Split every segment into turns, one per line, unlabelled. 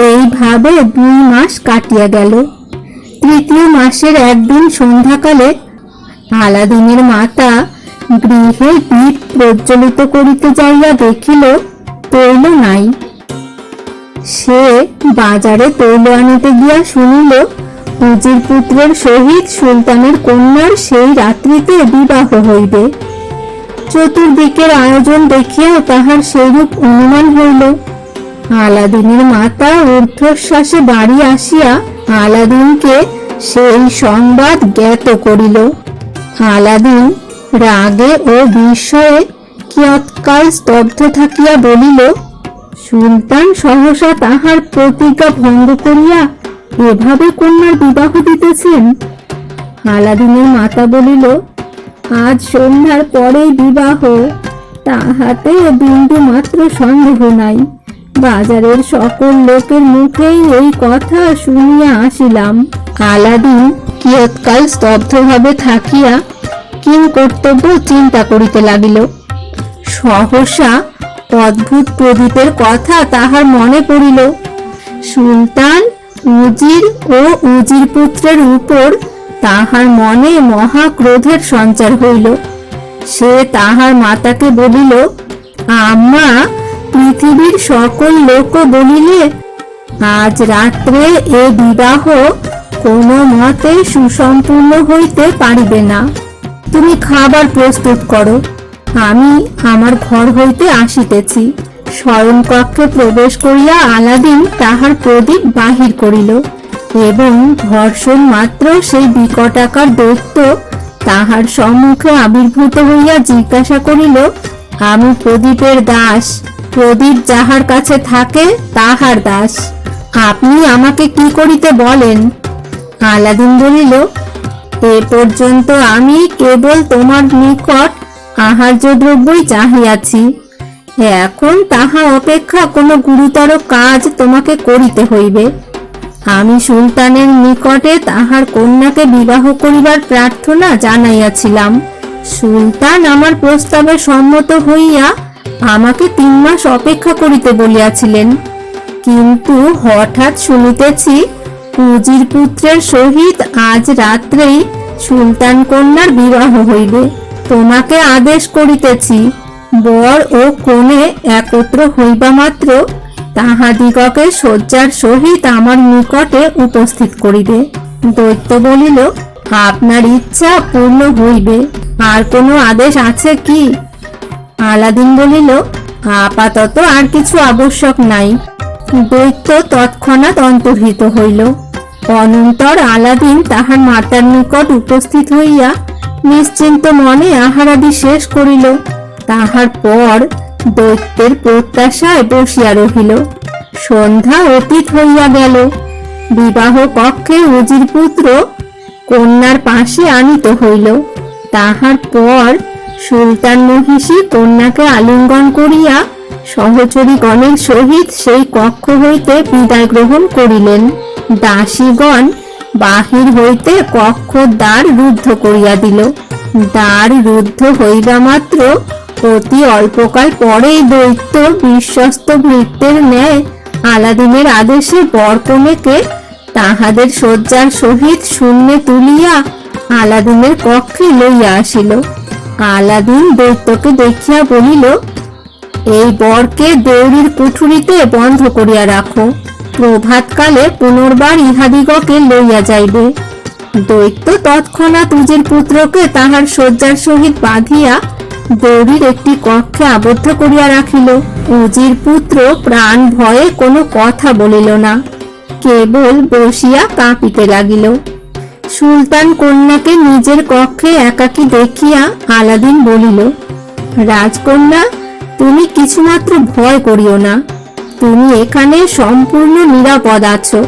এইভাবে 2 মাস কাটিয়া গেল। তৃতীয় মাসের একদিন সন্ধ্যাকালে আলাদিনের মাতা গৃহে দীপ প্রজ্বলিত করিতে যাইয়া দেখিল তৈল নাই। সে বাজারে তৈল আনিতে গিয়া শুনিল উজির পুত্রের সহিত সুলতানের কন্যার সেই রাত্রিতে বিবাহ হইবে। চতুর্দিকের আয়োজন দেখিয়াও তাহার সেইরূপ অনুমান হইল। আলাদিনের মাতা ঊর্ধ্বশ্বাসে বাড়ি আসিয়া আলাদিনকে সেই সংবাদ জ্ঞাত করিল। আলাদিন রাগে ও বিস্ময়ে কিয়ৎকাল স্তব্ধ থাকিয়া বলিল, সুলতান সহসা তাহার প্রতিজ্ঞা ভঙ্গ করিয়া এভাবে কন্যার বিবাহ দিতেছেন? আলাদিনের মাতা বলিল, আজ সন্ধ্যার পরেই বিবাহ, তাহাতে বিন্দু মাত্র সন্দেহ নাই। বাজারের সকল লোকের মুখেই এই কথা শুনিয়া আসিলাম। আলাদিন কিয়ৎকাল স্তব্ধভাবে থাকিয়া কিং কর্তব্য চিন্তা করিতে লাগিল। সহসা অদ্ভুত প্রদীপের কথা তাহার মনে পড়িল। সুলতান, উজির ও উজির পুত্রের উপর তাহার মনে মহা ক্রোধের সঞ্চার হইল। সে তাহার মাতাকে বলিল, আম্মা, পৃথিবীর সকল লোক বলিলে আজ রাত্রে এ বিবাহ কোনো মতে সুসম্পূর্ণ হইতে পারিবে না। তুমি খাবার প্রস্তুত করো, আমি আমার ঘর হইতে আসিতেছি। শয়নকক্ষে প্রবেশ করিয়া আলাদিন তাহার প্রদীপ বাহির করিল এবং ধর্ষণ মাত্র সেই বিকটাকার দৈত্য তাহার সম্মুখে আবির্ভূত হইয়া জিজ্ঞাসা করিল, আমি প্রদীপের দাস, প্রদীপ যাহার কাছে থাকে তাহার দাস, আপনি আমাকে কি করিতে বলেন? আলাদিন বলিল, এ পর্যন্ত আমি কেবল তোমার নিকট আহার্য দ্রব্যই চাহিয়াছি, এখন তাহা অপেক্ষা কোনো গুরুতর কাজ তোমাকে করিতে হইবে। আমি সুলতানের নিকটে তাহার কন্যাকে বিবাহ করিবার প্রার্থনা জানাইয়াছিলাম। সুলতান আমার প্রস্তাবে সম্মত হইয়া আমাকে 3 মাস অপেক্ষা করিতে বলিয়াছিলেন, কিন্তু হঠাৎ শুনিতেছি উজির পুত্রের সহিত আজ রাত্রেই সুলতান কন্যার বিবাহ হইবে। তোমাকে আদেশ করিতেছি, বর ও কনে একত্র হইবা মাত্র তাহাদিগকে শয্যার সহিত আমার নিকটে উপস্থিত করিবে। দৈত্য বলিল, আপনার ইচ্ছা পূর্ণ হইবে, আর কোনো আদেশ আছে কি? আলাদিন বলিল, আপাতত আর কিছু আবশ্যক নাই। দৈত্য তৎক্ষণাৎ অন্তর্হিত হইল। অনন্তর আলাদিন তাহার মাতার নিকট উপস্থিত হইয়া নিশ্চিন্ত মনে আহারাদি শেষ করিল। তাহার পর দৈত্যের প্রত্যাশায় বসিয়া রহিল। সন্ধ্যা অতীত হইয়া গেল। বিবাহ কক্ষে উজির পুত্র কন্যার পাশে আনিত হইল। তাহার পর সুলতান মহিষী কন্যাকে আলিঙ্গন করিয়া সহচরীগণের সহিত সেই কক্ষ হইতে বিদায় গ্রহণ করিলেন। দাসীগণ বাহির হইতে কক্ষ দ্বার রুদ্ধ করিয়া দিল। দ্বার রুদ্ধ হইবা মাত্র অতি অল্পকাল পরেই দৈত্য বিশ্বস্ত ভৃত্যের ন্যায় আলাদিনের আদেশে বরকনেকে তাহাদের শয্যার সহিত শূন্যে তুলিয়া আলাদিনের কক্ষে লইয়া আসিল। আলাদিন দৈত্যকে দেখিয়া বলিল, এই বরকে দেউড়ির কুঠুরিতে বন্ধ করিয়া রাখো, প্রভাতকালে পুনর্বার ইহাদিগকে লইয়া যাইবে। দৈত্য তৎক্ষণাৎ উজির পুত্রকে তাহার শয্যার সহিত বাঁধিয়া দেউড়ির একটি কক্ষে আবদ্ধ করিয়া রাখিল। উজির পুত্র প্রাণ ভয়ে কোনো কথা বলিল না, কেবল বসিয়া কাঁপিতে লাগিল। সুলতান কন্যাকে নিজের কক্ষে একাকী দেখিয়া আলাদিন বলিল, রাজকন্যা, তুমি কিছুমাত্র ভয় করিও না, তুমি এখানে সম্পূর্ণ নিরাপদ আছো।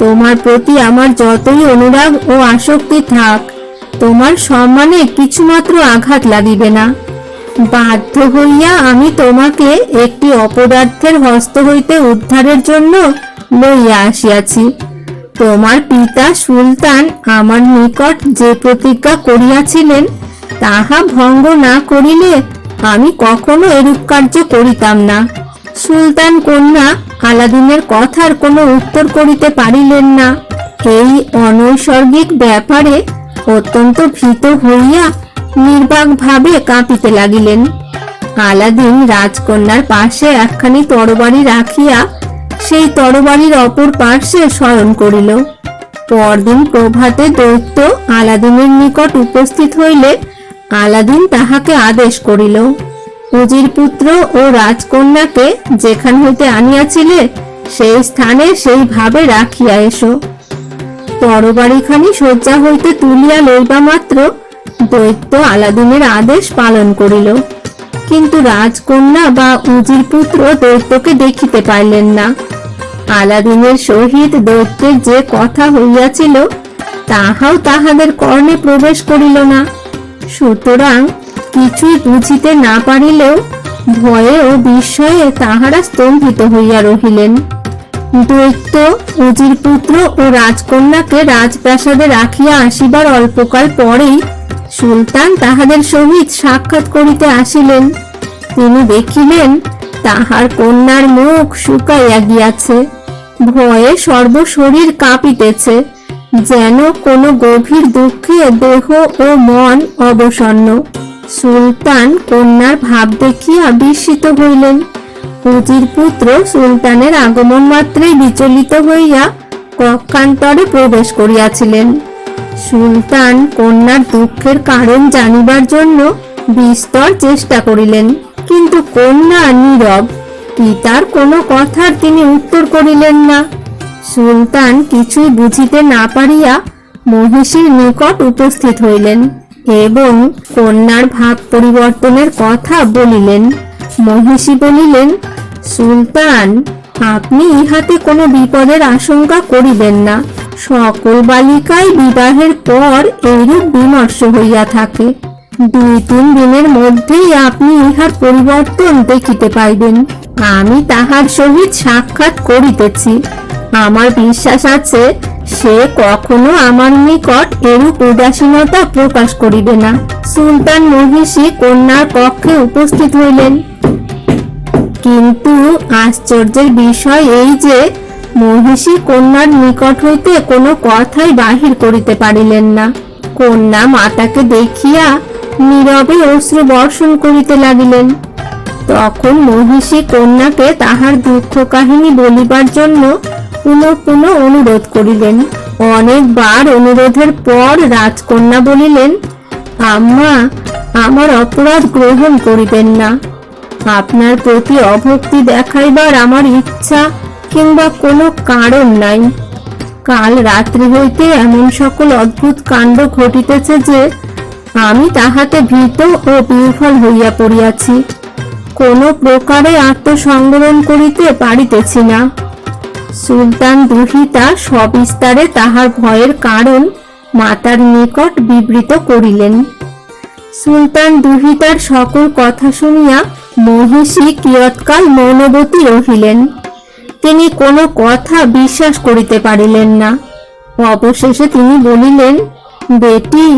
তোমার প্রতি আমার যতই অনুরাগ ও আসক্তি থাক, তোমার সম্মানে কিছুমাত্র আঘাত লাগিবে না। বাধ্য হইয়া আমি তোমাকে একটি অপদার্থের হস্ত হইতে উদ্ধারের জন্য লইয়া আসিয়াছি। তোমার পিতা সুলতান আমার নিকট যে প্রতিজ্ঞা করিয়াছিলেন তাহা ভঙ্গ না করিলে আমি কখনো এরূপ কার্য করিতাম না। সুলতান কন্যা আলাদিনের কথার কোনো উত্তর করিতে পারিলেন না। এই অনৈসর্গিক ব্যাপারে অত্যন্ত ভীত হইয়া নির্বাক ভাবে কাঁপিতে লাগিলেন। আলাদিন রাজকন্যার পাশে একখানি তরবারি রাখিয়া সেই তরবারির অপর পার্শ্বে শয়ন করিল। পরদিন প্রভাতে দৈত্য আলাদিনের নিকট উপস্থিত হইলে আলাদিন তাহাকে আদেশ করিল, উজির পুত্র ও রাজকন্যাকে যেখান হইতে আনিয়াছিলে সেই স্থানে সেইভাবে রাখিয়া এসো। তরবারিখানি শয্যা হইতে তুলিয়া লইবা মাত্র দৈত্য আলাদিনের আদেশ পালন করিল, কিন্তু রাজকন্যা বা উজির পুত্র দৈত্যকে দেখিতে পাইলেন না। আলাদিনের সহিত দৈত্যের যে কথা হইয়াছিল তাহাও তাহাদের কর্ণে প্রবেশ করিল না। সুতরাং কিছুই বুঝিতে না পারিলেও ভয়ে ও বিস্ময়ে তাহারা স্তম্ভিত হইয়া রহিলেন। দৈত্য উজির পুত্র ও রাজকন্যাকে রাজপ্রাসাদে রাখিয়া আসিবার অল্পকাল পরেই সুলতান তাহাদের সহিত সাক্ষাৎ করিতে আসিলেন। তিনি দেখিলেন তাহার কন্যার মুখ শুকাইয়া গিয়াছে, ভয়ে সর্বশরীর কাঁপিতেছে, যেন কোনো গভীর দুঃখে দেহ ও মন অবসন্ন। সুলতান কন্যার ভাব দেখিয়া বিস্মিত হইলেন। উজির পুত্র সুলতানের আগমন মাত্রেই বিচলিত হইয়া কক্ষান্তরে প্রবেশ করিয়াছিলেন। সুলতান কন্যার দুঃখের কারণ জানিবার জন্য বিস্তর চেষ্টা করিলেন, কিন্তু কন্যা নীরব। পিতার কোনো কথার তিনি উত্তর করিলেন না। সুলতান কিছুই বুঝিতে না পারিয়া মহিষীর নিকট উপস্থিত হইলেন এবং কন্যার ভাব পরিবর্তনের কথা বলিলেন। মহিষী বলিলেন, সুলতান, আপনি ইহাতে কোনো বিপদের আশঙ্কা করিবেন না। সকল বালিকাই বিবাহের পর এইরূপ বিমর্ষ হইয়া থাকে। 2-3 দিনের মধ্যেই আপনি ইহার পরিবর্তন দেখিতে পাইবেন। আমি তাহার সহিত সাক্ষাৎ করিতেছি। আমার বিশ্বাস আছে সে কখনো আমার নিকট এরূপ উদাসীনতা প্রকাশ করিবে না। সুলতান মহিষী কন্যার কক্ষে উপস্থিত হইলেন, কিন্তু আশ্চর্যের বিষয় এই যে মহিষী কন্যার নিকট হইতে কোনো কথাই বাহির করিতে পারিলেন না। কন্যা মাতাকে দেখিয়া নীরবে অশ্রু বর্ষণ করিতে লাগিলেন। তখন মহিষী কন্যাকে তাহার দুঃখ কাহিনী বলিবার জন্য পুনঃ পুনঃ অনুরোধ করিলেন। অনেকবার অনুরোধের পর রাজকন্যা বলিলেন, আম্মা, আমার অপরাধ গ্রহণ করিবেন না। আপনার প্রতি অভক্তি দেখাইবার আমার ইচ্ছা কিংবা কোনো কারণ নাই। কাল রাত্রি হইতে এমন সকল অদ্ভুত কাণ্ড ঘটিতেছে যে আমি তাহাতে ভীত ও বিহ্বল হইয়া পড়িয়াছি। কোনো প্রকারে আত্মসংবরণ করিতে পারিতেছি না। সুলতান দুহিতা সবিস্তারে তাহার ভয়ের কারণ মাতার নিকট বিবৃত করিলেন। সুলতান দুহিতার সকল কথা শুনিয়া মহিষী কিয়ৎকাল মৌনবতী রহিলেন। তিনি কোনো কথা বিশ্বাস করিতে পারিলেন না। অবশেষে তিনি বলিলেন, বেটি,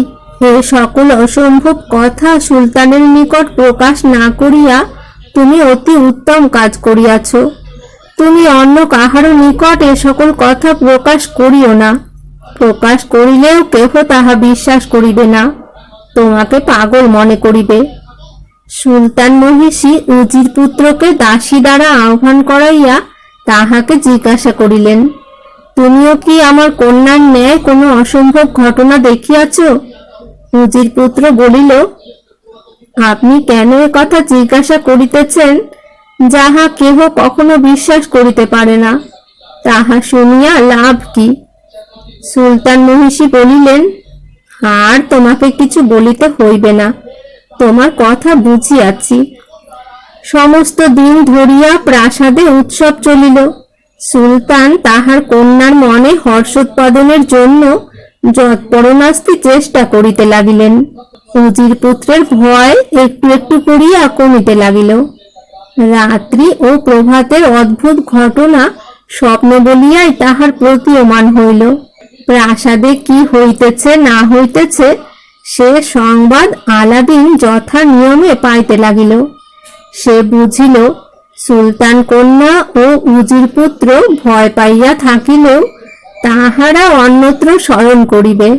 এ সকল অসম্ভব কথা সুলতানের নিকট প্রকাশ না করিয়া তুমি অতি উত্তম কাজ করিয়াছ। তুমি অন্য কাহারও নিকট এ সকল কথা প্রকাশ করিও না। প্রকাশ করিলেও কেহ তাহা বিশ্বাস করিবে না, তোমাকে পাগল মনে করিবে। সুলতান মহিষী উজির পুত্রকে দাসী দ্বারা আহ্বান করাইয়া তাহাকে জিজ্ঞাসা করিলেন, তুমিও কি আমার কন্যার ন্যায় কোনো অসম্ভব ঘটনা দেখিয়াছ? উজির পুত্র বলিল, আপনি কেন এ কথা জিজ্ঞাসা করিতেছেন যাহা কেহ কখনো বিশ্বাস করিতে পারে না? তাহা শুনিয়া লাভ কি? সুলতান মহিষী বলিলেন, আর তোমাকে কিছু বলিতে হইবে না, তোমার কথা বুঝিয়াছি। সমস্ত দিন ধরিয়া প্রাসাদে উৎসব চলিল। সুলতান তাহার কন্যার মনে হর্ষোৎপাদনের জন্য যৎপরমাস্তি চেষ্টা করিতে লাগিলেন। উজির পুত্রের ভয় একটু একটু করিয়া কমিতে লাগিল। রাত্রি ও প্রভাতের অদ্ভুত ঘটনা স্বপ্ন বলিয়াই তাহার প্রতীয়মান হইল। প্রাসাদে কি হইতেছে না হইতেছে সে সংবাদ আলাদিন যথা নিয়মে পাইতে লাগিল। সে বুঝিল সুলতান কন্যা ও উজির পুত্র ভয় পাইয়া থাকিলেও তাহারা অন্যত্র শয়ন করিবে।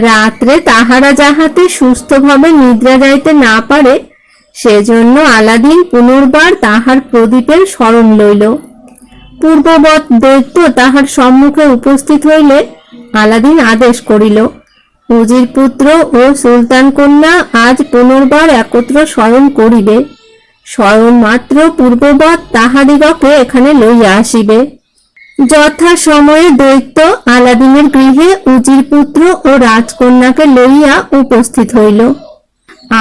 রাত্রে তাহারা যাহাতে সুস্থভাবে নিদ্রা যাইতে না পারে, সেজন্য আলাদিন পুনর্বার তাহার প্রদীপের স্মরণ লইল। পূর্ববৎ দৈত্য তাহার সম্মুখে উপস্থিত হইলে আলাদিন আদেশ করিল, উজির পুত্র ও সুলতান কন্যা আজ পুনর্বার একত্র শয়ন করিবে। শয়ন মাত্র পূর্ববৎ তাহাদিগকে এখানে লইয়া আসিবে। যথা সময়ে দৈত্য আলাদিনের গৃহে উজির পুত্র ও রাজকন্যাকে লইয়া উপস্থিত হইল।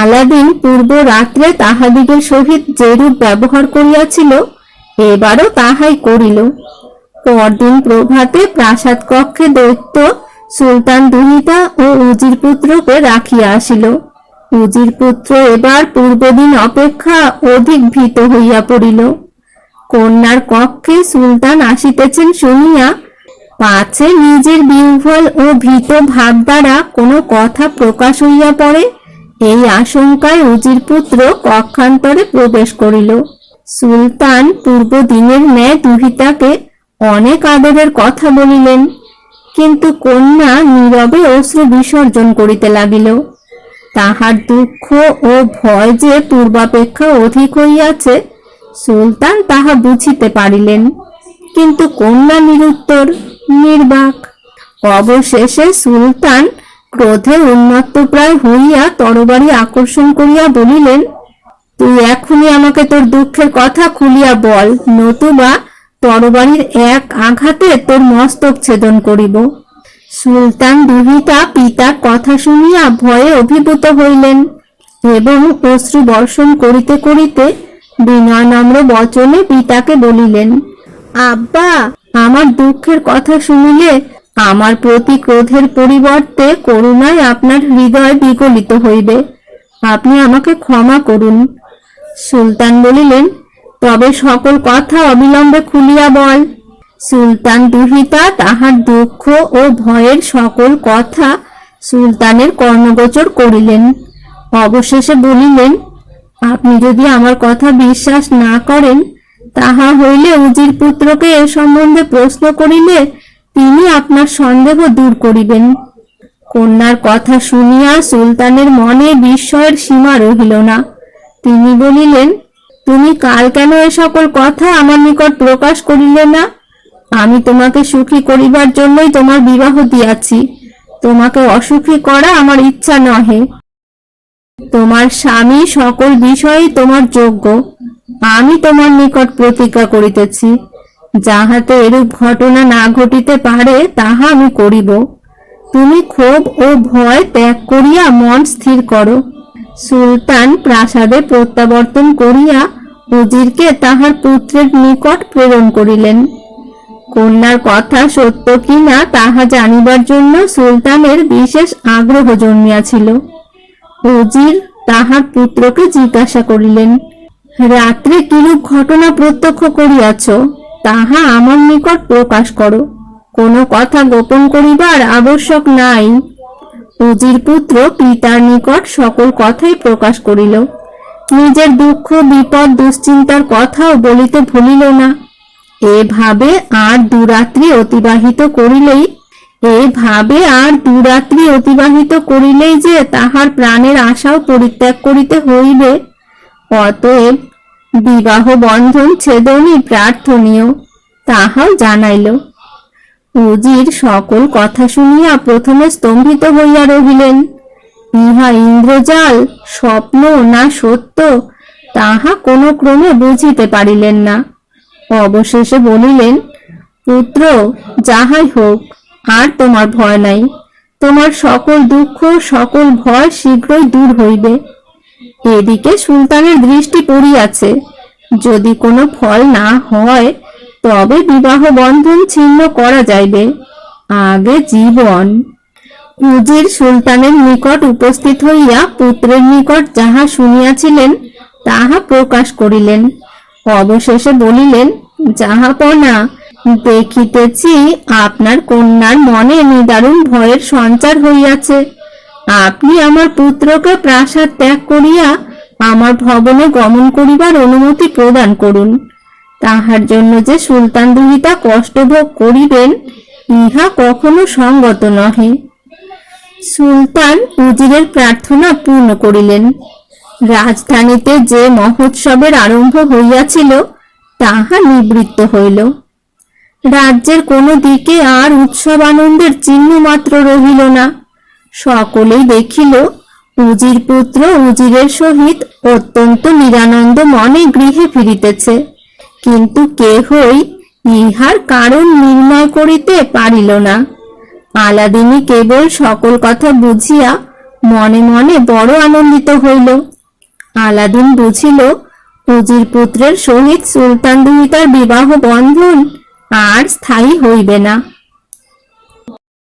আলাদিন পূর্ব রাত্রে তাহাদিগের সহিত যেরূপ ব্যবহার করিয়াছিল, এবারও তাহাই করিল। পরদিন প্রভাতে প্রাসাদ কক্ষে দৈত্য সুলতান দুহিতা ও উজির পুত্রকে রাখিয়া আসিল। উজির পুত্র এবার পূর্বদিন অপেক্ষা অধিক ভীত হইয়া পড়িল। কন্যার কক্ষে সুলতান আসিতেছেন শুনিয়া পাছে নিজের বিহ্বল ও ভীত ভাব দ্বারা কোনো কথা প্রকাশ হইয়া পড়ে, এই আশঙ্কায় উজির পুত্র কক্ষান্তরে প্রবেশ করিল। সুলতান পূর্বদিনের ন্যায় দুহিতাকে অনেক আদরের কথা বলিলেন, কিন্তু কন্যা নীরবে অশ্রু বিসর্জন করিতে লাগিল। তাহার দুঃখ ও ভয় যে পূর্বাপেক্ষা অধিক হইয়াছে, সুলতান তাহা বুঝিতে পারিলেন, কিন্তু কন্যা নিরুত্তর, নির্বাক। অবশেষে সুলতান ক্রোধে উন্মত্ত প্রায় হইয়া তরবারি আকর্ষণ করিয়া বলিলেন, তুই এখনই আমাকে তোর দুঃখের কথা খুলিয়া বল, নতুবা তরবারির এক আঘাতে তোর মস্তক ছেদন করিব। সুলতান দুহিতা পিতার কথা শুনিয়া ভয়ে অভিভূত হইলেন এবং অশ্রু বর্ষণ করিতে করিতে বিনয় নম্র বচনে পিতাকে বলিলেন, আব্বা, আমার দুঃখের কথা শুনিলে আমার প্রতি ক্রোধের পরিবর্তে করুণায় আপনার হৃদয় বিগলিত হইবে। আপনি আমাকে ক্ষমা করুন। সুলতান বলিলেন, তবে সকল কথা অবিলম্বে খুলিয়া বল। সুলতান দুহিতা তাহার দুঃখ ও ভয়ের সকল কথা সুলতানের কর্ণগোচর করিলেন। অবশেষে বলিলেন, আপনি যদি আমার কথা বিশ্বাস না করেন, তাহা হইলে উজির পুত্রকে এ সম্বন্ধে প্রশ্ন করিলে তিনি আপনার সন্দেহ দূর করিবেন। কন্যার কথা শুনিয়া সুলতানের মনে বিস্ময়ের সীমা রহিল না। তিনি বলিলেন, তুমি কাল কেন এ সকল কথা আমার নিকট প্রকাশ করিলে না? আমি তোমাকে সুখী করিবার জন্যই তোমার বিবাহ দিয়াছি, তোমাকে অসুখী করা আমার ইচ্ছা নহে। তোমার স্বামী সকল বিষয়ে তোমার যোগ্য, আমি তোমার নিকট প্রতিজ্ঞা করিতেছি, যাহাতে এরূপ ঘটনা না ঘটিতে পারে তাহা আমি করিব। তুমি ক্ষোভ ও ভয় ত্যাগ করিয়া মন স্থির করো। সুলতান প্রাসাদে প্রত্যাবর্তন করিয়া উজিরকে তাহার পুত্রের নিকট প্রেরণ করিলেন। কন্যার কথা সত্য কিনা তাহা জানিবার জন্য সুলতানের বিশেষ আগ্রহ জন্মিয়াছিল। উজির তাহার পুত্রকে জিজ্ঞাসা করিলেন, রাত্রে কিরূপ ঘটনা প্রত্যক্ষ করিয়াছ, তাহা আমার নিকট প্রকাশ করো। কোনো কথা গোপন করিবার আবশ্যক নাই। উজির পুত্র পিতার নিকট সকল কথাই প্রকাশ করিল। নিজের দুঃখ, বিপদ, দুশ্চিন্তার কথাও বলিতে ভুলিল না। এভাবে আর দুরাত্রি অতিবাহিত করিলেই যে তাহার প্রাণের আশাও পরিত্যাগ করিতে হইবে, অতএব বিবাহ বন্ধন ছেদনই প্রার্থনীয়, তাহাও জানাইল। উজির সকল কথা শুনিয়া প্রথমে স্তম্ভিত হইয়া রহিলেন। ইহা ইন্দ্রজাল, স্বপ্ন না সত্য, তাহা কোনো ক্রমে বুঝিতে পারিলেন না। অবশেষে বলিলেন, পুত্র, যাহাই হোক, আর তোমার ভয় নাই। তোমার সকল দুঃখ, সকল ভয় শীঘ্রই দূর হইবে। এদিকে সুলতানের দৃষ্টি পড়িয়াছে, যদি কোনো ফল না হয় তবে বিবাহ বন্ধন ছিন্ন করা যাইবে, আগে জীবন। উজির সুলতানের নিকট উপস্থিত হইয়া পুত্রের নিকট যাহা শুনিয়াছিলেন তাহা প্রকাশ করিলেন। অবশেষে বলিলেন, জাহাপনা, দেখিতেছি আপনার কন্যার মনে নিদারুণ ভয়ের সঞ্চার হইয়াছে। আপনি আমার পুত্রকে প্রাসাদ ত্যাগ করিয়া আমার ভবনে গমন করিবার অনুমতি প্রদান করুন। তাহার জন্য যে সুলতান দুহিতা কষ্ট ভোগ করিবেন, ইহা কখনো সঙ্গত নহে। সুলতান উজিরের প্রার্থনা পূর্ণ করিলেন। রাজধানীতে যে মহোৎসবের আরম্ভ হইয়াছিল, তাহা নিবৃত্ত হইল। রাজ্যের কোনো দিকে আর উৎসব আনন্দের চিহ্ন মাত্র রহিল না। সকলেই দেখিল উজির পুত্র উজিরের সহিত অত্যন্ত নিরানন্দ মনে গৃহে ফিরিতেছে, কিন্তু কেহই ইহার কারণ নির্ণয় করিতে পারিল না। আলাদিনী কেবল সকল কথা বুঝিয়া মনে মনে বড় আনন্দিত হইল। আলাদিন বুঝিল উজির পুত্রের সহিত সুলতান দুহিতার বিবাহ বন্ধন আর স্থায়ী হইবে না।